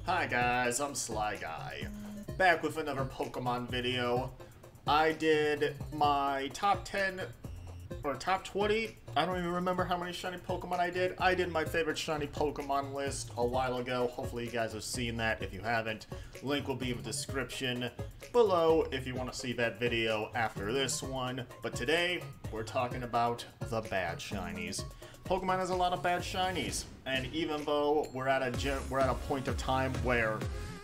Hi guys, I'm Sly Guy, back with another Pokemon video. I did my top 10, or top 20, I don't even remember how many shiny Pokemon I did. I did my favorite shiny Pokemon list a while ago. Hopefully you guys have seen that. If you haven't, link will be in the description below if you want to see that video after this one. But today, we're talking about the bad shinies. Pokemon has a lot of bad shinies, and even though we're at a point of time where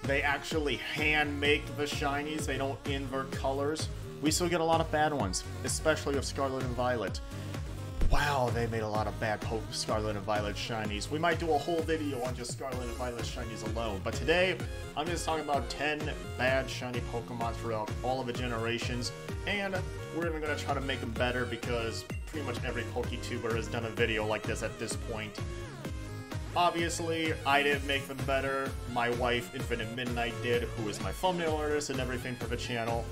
they actually hand make the shinies, they don't invert colors, we still get a lot of bad ones, especially of Scarlet and Violet. Wow, they made a lot of bad Scarlet and Violet shinies. We might do a whole video on just Scarlet and Violet shinies alone, but today I'm just talking about 10 bad shiny Pokemon throughout all of the generations, and we're even going to try to make them better because pretty much every PokeTuber has done a video like this at this point. Obviously, I didn't make them better. My wife, Infinite Midnight, did, who is my thumbnail artist and everything for the channel.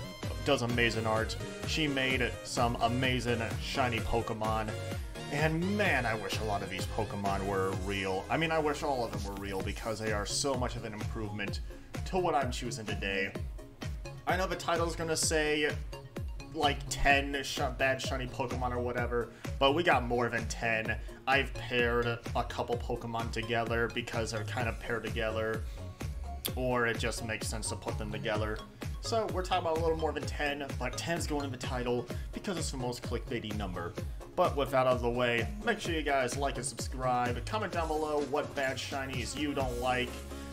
Does amazing art. She made some amazing shiny Pokemon. And man, I wish a lot of these Pokemon were real. I mean, I wish all of them were real because they are so much of an improvement to what I'm choosing today. I know the title's gonna say like 10 bad shiny Pokemon or whatever, but we got more than 10. I've paired a couple Pokemon together because they're kind of paired together, or it just makes sense to put them together. So we're talking about a little more than 10, but 10's going in the title because it's the most clickbaity number. But with that out of the way, make sure you guys like and subscribe. Comment down below what bad shinies you don't like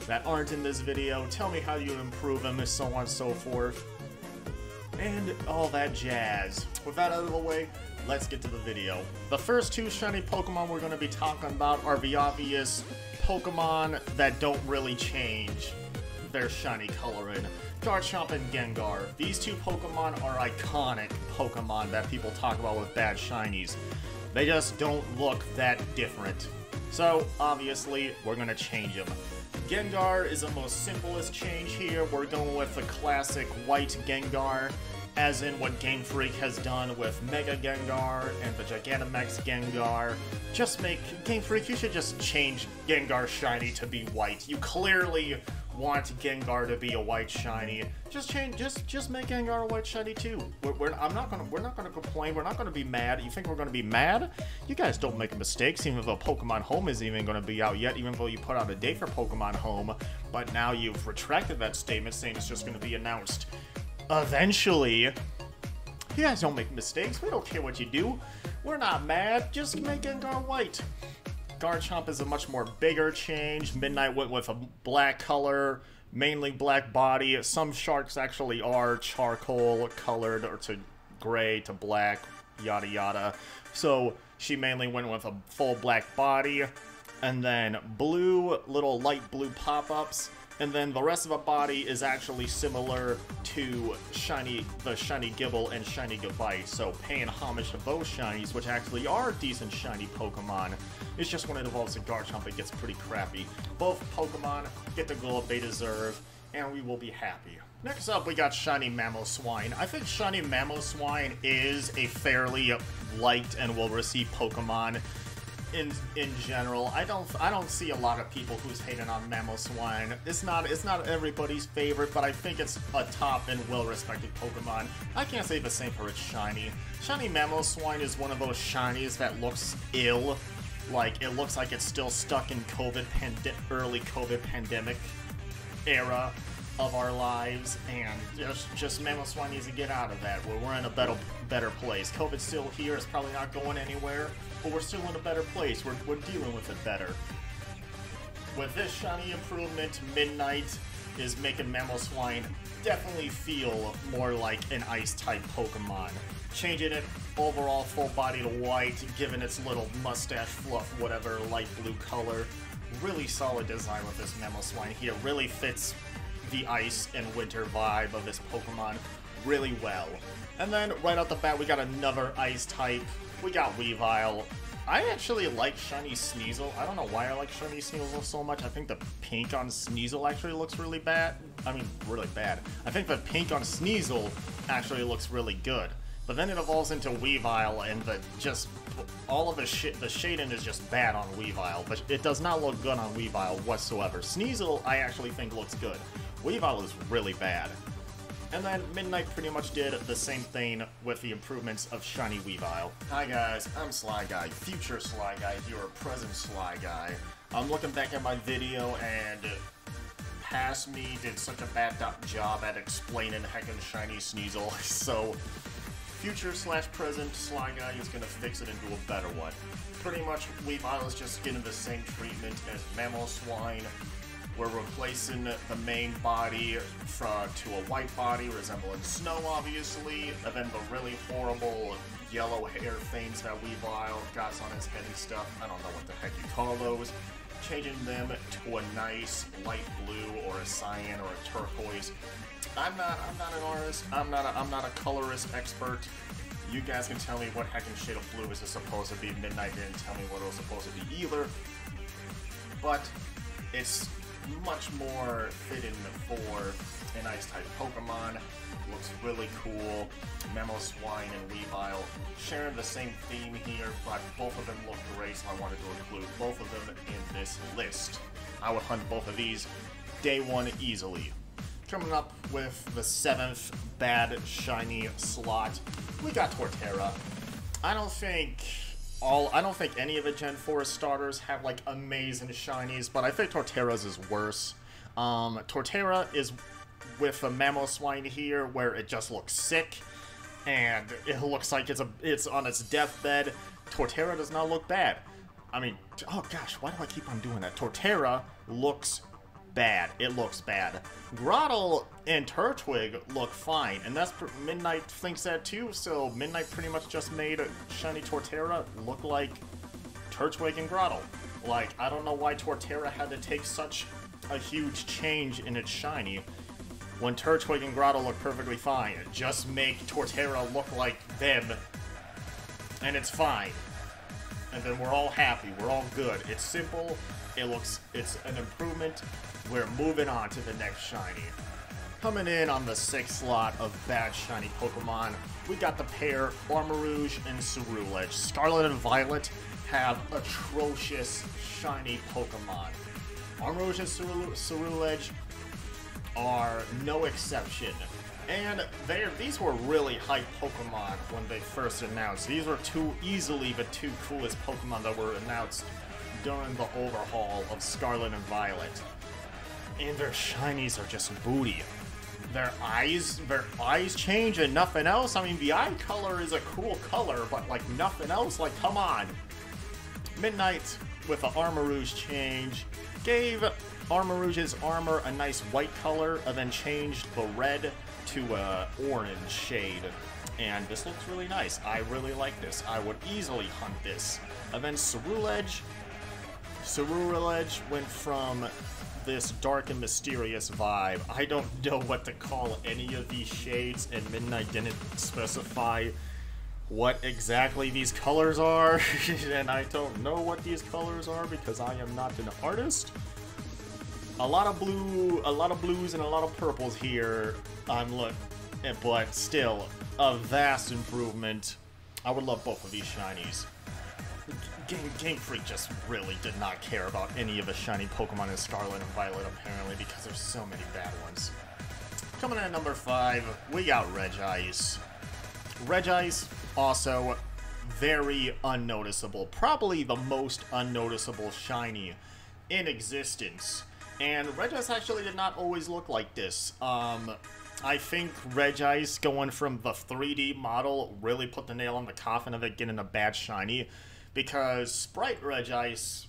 that aren't in this video. Tell me how you improve them and so on and so forth. And all that jazz. With that out of the way, let's get to the video. The first two shiny Pokemon we're going to be talking about are the obvious Pokemon that don't really change their shiny coloring. Garchomp and Gengar. These two Pokemon are iconic Pokemon that people talk about with bad shinies. They just don't look that different. So, obviously, we're going to change them. Gengar is the most simplest change here. We're going with the classic white Gengar, as in what Game Freak has done with Mega Gengar and the Gigantamax Gengar. Game Freak, you should just change Gengar shiny to be white. You clearly want Gengar to be a white shiny. Just make Gengar a white shiny too. We're not gonna complain. We're not gonna be mad. You think we're gonna be mad? You guys don't make mistakes, even though Pokemon Home isn't even gonna be out yet, even though you put out a date for Pokemon Home, but now you've retracted that statement saying it's just gonna be announced eventually. You guys don't make mistakes. We don't care what you do. We're not mad. Just make Gengar white. Garchomp is a much more bigger change. Midnight went with a black color, mainly black body. Some sharks actually are charcoal colored, or to gray to black, yada yada. So she mainly went with a full black body, and then blue, little light blue pop-ups. And then the rest of the body is actually similar to the Shiny Gibble and Shiny Gabite, so paying homage to both shinies, which actually are decent shiny Pokemon. It's just when it evolves to Garchomp, it gets pretty crappy. Both Pokemon get the glow up they deserve, and we will be happy. Next up, we got Shiny Mamoswine. I think Shiny Mamoswine is a fairly liked and well-received Pokemon. In general, I don't see a lot of people who's hating on Mamoswine. It's not everybody's favorite, but I think it's a top and well-respected Pokemon. I can't say the same for its shiny. Shiny Mamoswine is one of those shinies that looks ill. Like, it looks like it's still stuck in early COVID pandemic era of our lives, and just Mamoswine needs to get out of that, where we're in a better place. COVID's still here, it's probably not going anywhere, but we're still in a better place. We're dealing with it better. With this shiny improvement, Midnight is making Mamoswine definitely feel more like an Ice-type Pokemon. Changing it overall full body to white, giving its little mustache fluff, whatever, light blue color. Really solid design with this Mamoswine here. Really fits the ice and winter vibe of this Pokemon really well. And then right out the bat, we got another ice type. We got Weavile. I actually like Shiny Sneasel. I don't know why I like Shiny Sneasel so much. I think the pink on Sneasel actually looks really bad. I mean, really bad. I think the pink on Sneasel actually looks really good. But then it evolves into Weavile, and all of the shading is just bad on Weavile, but it does not look good on Weavile whatsoever. Sneasel, I actually think looks good. Weavile is really bad. And then Midnight pretty much did the same thing with the improvements of Shiny Weavile. Hi guys, I'm Sly Guy, future Sly Guy, if you're a present Sly Guy. I'm looking back at my video and past me did such a bad job at explaining heckin' Shiny Sneasel, so future/present Sly Guy is gonna fix it into a better one. Pretty much, Weavile is just getting the same treatment as Mamoswine. We're replacing the main body to a white body, resembling snow, obviously, and then the really horrible yellow hair things that Weavile got on his head and stuff. I don't know what the heck you call those. Changing them to a nice light blue or a cyan or a turquoise. I'm not an artist. I'm not a colorist expert. You guys can tell me what heckin' shade of blue is this supposed to be. Midnight didn't tell me what it was supposed to be either. But it's much more fitting for an Ice-type Pokemon. Looks really cool. Mamoswine and Weavile sharing the same theme here, but both of them look great, so I wanted to include both of them in this list. I would hunt both of these day one easily. Coming up with the 7th bad shiny slot, we got Torterra. I don't think any of the Gen 4 starters have like amazing shinies, but I think Torterra's is worse. Torterra is with a Mamoswine here, where it just looks sick, and it looks like it's on its deathbed. Torterra does not look bad. I mean, oh gosh, why do I keep on doing that? Torterra looks bad. It looks bad. Grottle and Turtwig look fine, and that's Midnight thinks that too, so Midnight pretty much just made shiny Torterra look like Turtwig and Grottle. Like, I don't know why Torterra had to take such a huge change in its shiny when Turtwig and Grottle look perfectly fine. Just make Torterra look like them, and it's fine. And then we're all happy, we're all good. It's simple, it's an improvement. We're moving on to the next shiny. Coming in on the 6th slot of bad shiny Pokemon, we got the pair Armarouge and Cerulege. Scarlet and Violet have atrocious shiny Pokemon. Armarouge and Cerulege are no exception. And these were really hype Pokemon when they first announced. These were easily the two coolest Pokemon that were announced during the overhaul of Scarlet and Violet. And their shinies are just booty. Their eyes change and nothing else. I mean, the eye color is a cool color, but like nothing else, like come on. Midnight, with the Armarouge change, gave Armarouge's armor a nice white color, and then changed the red to a orange shade. And this looks really nice. I really like this. I would easily hunt this. And then Cerulege went from this dark and mysterious vibe. I don't know what to call any of these shades, and Midnight didn't specify what exactly these colors are, and I don't know what these colors are because I am not an artist. A lot of blues and a lot of purples here, but still, a vast improvement. I would love both of these shinies. Game Freak just really did not care about any of the shiny Pokemon in Scarlet and Violet, apparently, because there's so many bad ones. Coming in at number 5, we got Regice. Regice, also very unnoticeable. Probably the most unnoticeable shiny in existence. And Regice actually did not always look like this. I think Regice going from the 3D model really put the nail on the coffin of it getting a bad shiny, because Sprite Regice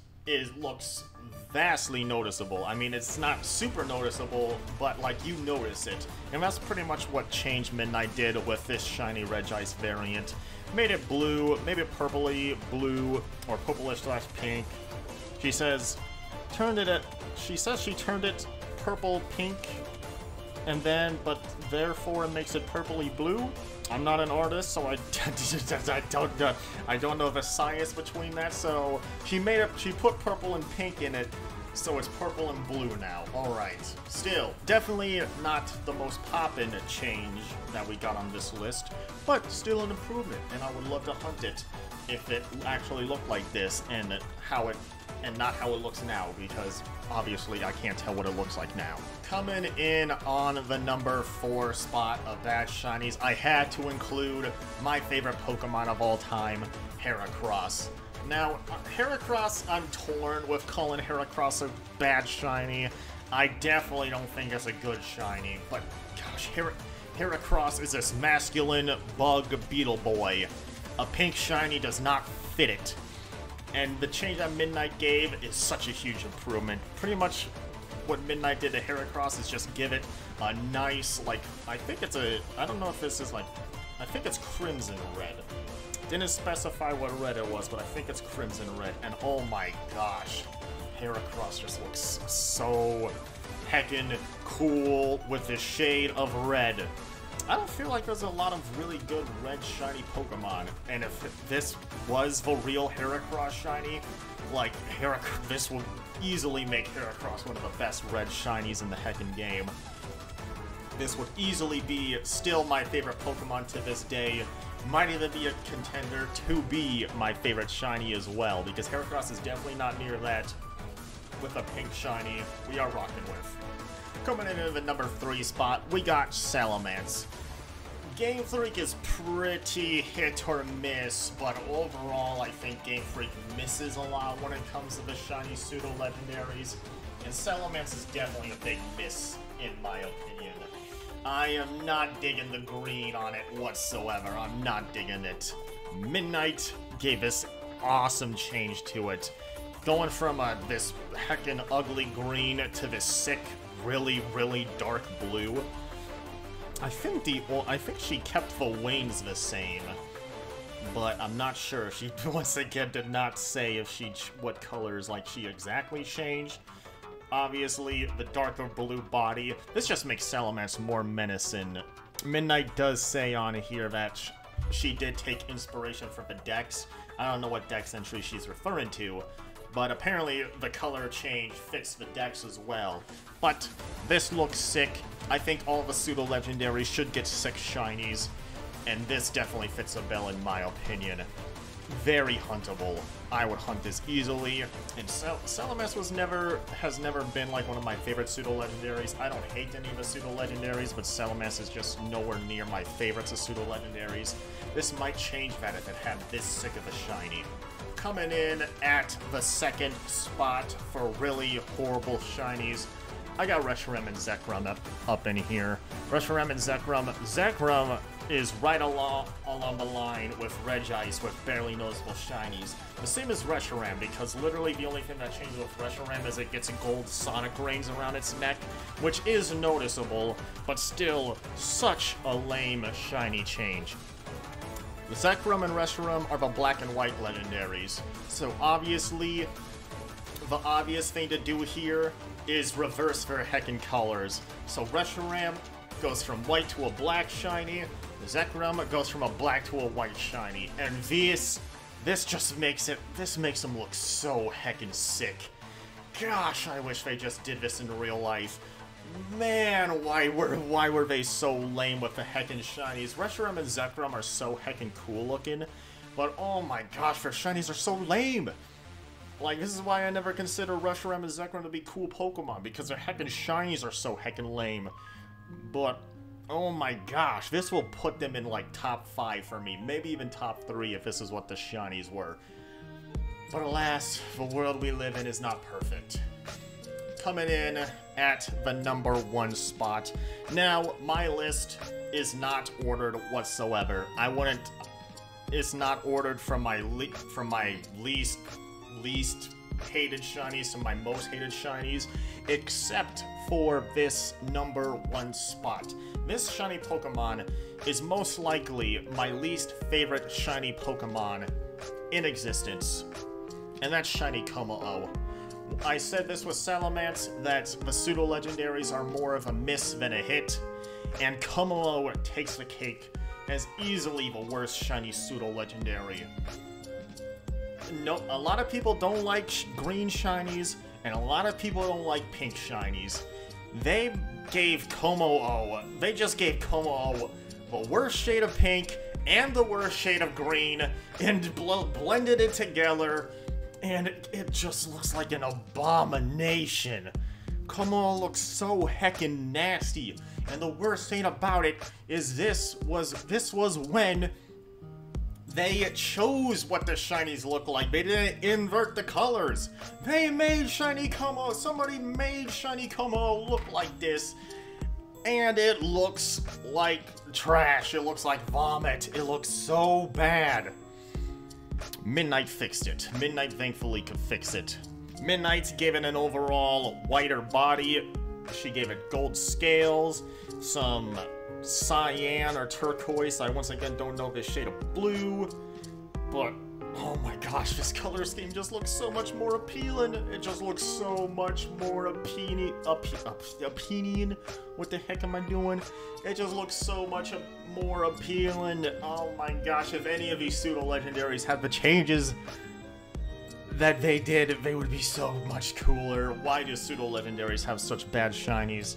looks vastly noticeable. I mean, it's not super noticeable, but like you notice it. And that's pretty much what Change Midnight did with this shiny Regice variant. Made it blue, maybe purpley blue, or purplish/pink. She says she turned it purple pink, and then, but therefore it makes it purpley blue. I'm not an artist, so I don't know the science between that. So she put purple and pink in it, So it's purple and blue now. Alright. Still, definitely not the most poppin' change that we got on this list, but still an improvement, and I would love to hunt it if it actually looked like this and not how it looks now, because obviously I can't tell what it looks like now. Coming in on the number 4 spot of bad shinies, I had to include my favorite Pokemon of all time, Heracross. Now, Heracross, I'm torn with calling Heracross a bad shiny. I definitely don't think it's a good shiny, but gosh, Heracross is this masculine bug beetle boy. A pink shiny does not fit it. And the change that Midnight gave is such a huge improvement. Pretty much what Midnight did to Heracross is just give it a nice, like, I think it's I don't know if this is like, I think it's crimson red. Didn't specify what red it was, but I think it's crimson red. And oh my gosh, Heracross just looks so heckin' cool with this shade of red. I don't feel like there's a lot of really good red shiny Pokemon, and if this was the real Heracross shiny, like, this would easily make Heracross one of the best red shinies in the heckin' game. This would easily be still my favorite Pokemon to this day. Might even be a contender to be my favorite shiny as well, because Heracross is definitely not near that with a pink shiny we are rocking with. Coming in at the number 3 spot, we got Salamence. Game Freak is pretty hit or miss, but overall I think Game Freak misses a lot when it comes to the shiny pseudo-legendaries, and Salamence is definitely a big miss in my opinion. I am not digging the green on it whatsoever. I'm not digging it. Midnight gave this awesome change to it. Going from this heckin' ugly green to this sick, really, really dark blue. I think she kept the wings the same, but I'm not sure. She once again did not say what colors like she exactly changed. Obviously, the darker blue body. This just makes Salamence more menacing. Midnight does say on here that she did take inspiration from the Dex. I don't know what Dex entry she's referring to, but apparently the color change fits the Dex as well. But this looks sick. I think all the pseudo-legendaries should get 6 shinies, and this definitely fits a bill in my opinion. Very huntable. I would hunt this easily, and Salamence has never been like one of my favorite pseudo-legendaries. I don't hate any of the pseudo-legendaries, but Salamence is just nowhere near my favorites of pseudo-legendaries. This might change that if it had this sick of a shiny. Coming in at the 2nd spot for really horrible shinies, I got Reshiram and Zekrom up in here. Reshiram and Zekrom. Zekrom is right along the line with Regice with barely noticeable shinies. The same as Reshiram, because literally the only thing that changes with Reshiram is it gets gold sonic rings around its neck, which is noticeable, but still such a lame shiny change. The Zekrom and Reshiram are the black and white legendaries, so obviously the obvious thing to do here is reverse their heckin' colors. So Reshiram goes from white to a black shiny, Zekrom goes from a black to a white shiny, and this just makes them look so heckin' sick. Gosh, I wish they just did this in real life. Man, why were they so lame with the heckin' shinies? Reshiram and Zekrom are so heckin' cool looking, but oh my gosh, their shinies are so lame! Like, this is why I never consider Reshiram and Zekrom to be cool Pokemon, because their heckin' shinies are so heckin' lame. But, oh my gosh, this will put them in, like, top 5 for me. Maybe even top 3 if this is what the shinies were. But alas, the world we live in is not perfect. Coming in at the number 1 spot. Now, my list is not ordered whatsoever. It's not ordered from my least hated shinies to my most hated shinies, except for this number 1 spot. This shiny Pokemon is most likely my least favorite shiny Pokemon in existence, and that's shiny Como-o. I said this with Salamence, that the pseudo-legendaries are more of a miss than a hit, and Como-o takes the cake as easily the worst shiny pseudo-legendary. No, a lot of people don't like green shinies, and a lot of people don't like pink shinies. They gave Como-O, they just gave Como-O the worst shade of pink and the worst shade of green, and blended it together, and it just looks like an abomination. Como-O looks so heckin' nasty, and the worst thing about it is this was when they chose what the shinies look like. They didn't invert the colors. They made shiny Como-O. Somebody made shiny Como-O look like this, and it looks like trash. It looks like vomit. It looks so bad. Midnight fixed it. Midnight thankfully could fix it. Midnight gave it an overall whiter body. She gave it gold scales, some cyan or turquoise. I once again don't know this shade of blue, but oh my gosh, this color scheme just looks so much more appealing. It just looks so much more appealing. What the heck am I doing? It just looks so much more appealing. Oh my gosh, if any of these pseudo legendaries had the changes that they did, they would be so much cooler. Why do pseudo legendaries have such bad shinies?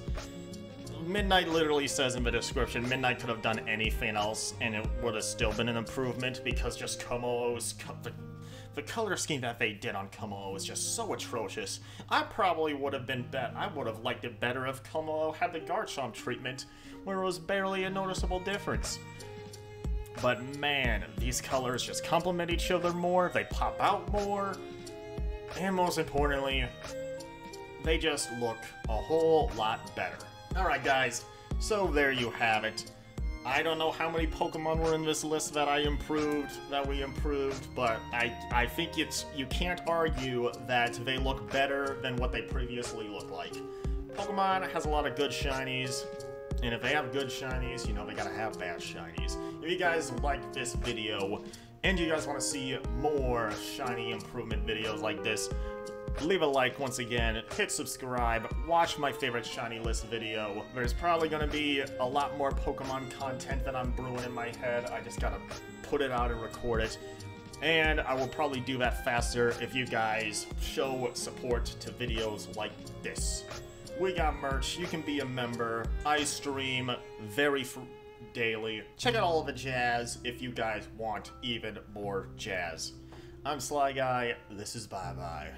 Midnight literally says in the description, Midnight could have done anything else and it would have still been an improvement, because just Como-O's, the color scheme that they did on Como-O is just so atrocious. I probably would have been I would have liked it better if Como-O had the Garchomp treatment, where it was barely a noticeable difference. But man, these colors just complement each other more, they pop out more, and most importantly, they just look a whole lot better. Alright guys, so there you have it. I don't know how many Pokemon were in this list that we improved, but I think you can't argue that they look better than what they previously looked like. Pokemon has a lot of good shinies, and if they have good shinies, you know they gotta have bad shinies. If you guys like this video, and you guys want to see more shiny improvement videos like this, leave a like once again, hit subscribe, watch my favorite shiny list video. There's probably going to be a lot more Pokemon content that I'm brewing in my head. I just gotta put it out and record it. And I will probably do that faster if you guys show support to videos like this. We got merch, you can be a member, I stream very daily. Check out all of the jazz if you guys want even more jazz. I'm Sly Guy, this is Bye Bye.